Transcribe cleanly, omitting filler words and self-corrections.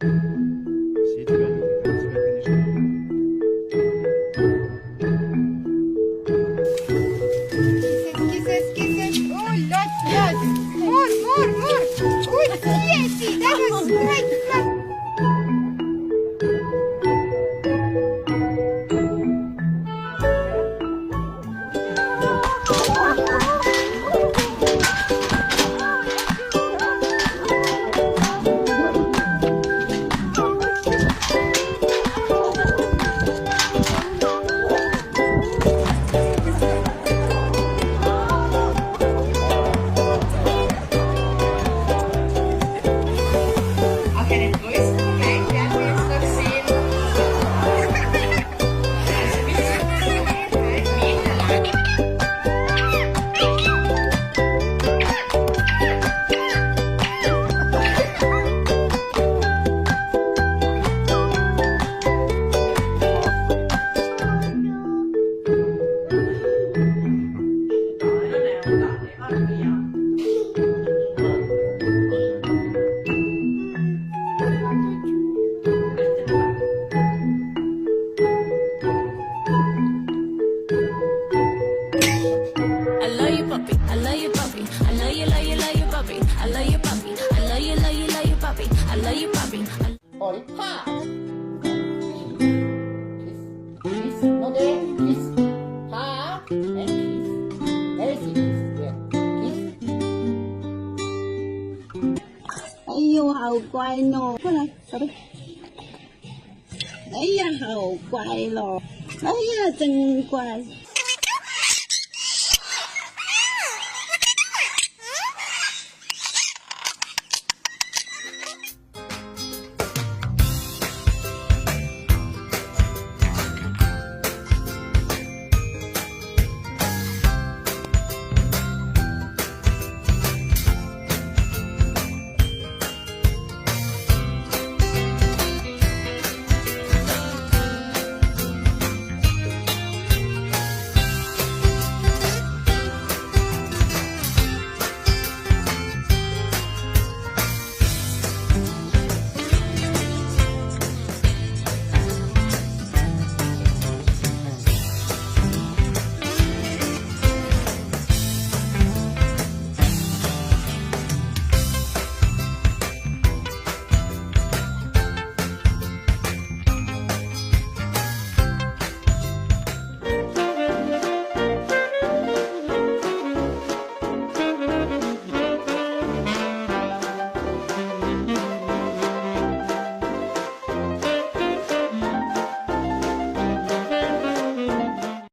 Все тебя любят, они тебя, конечно, любят. Кисать, кисать. Ой, лять. Мор. Ой, дети, дай спать. Oi, ha! Kiss. No there, kiss. Ha and kiss. Very serious. Yeah. Kiss. 哎呦，好乖喏！过来，宝贝。哎呀，好乖咯！哎呀，真乖。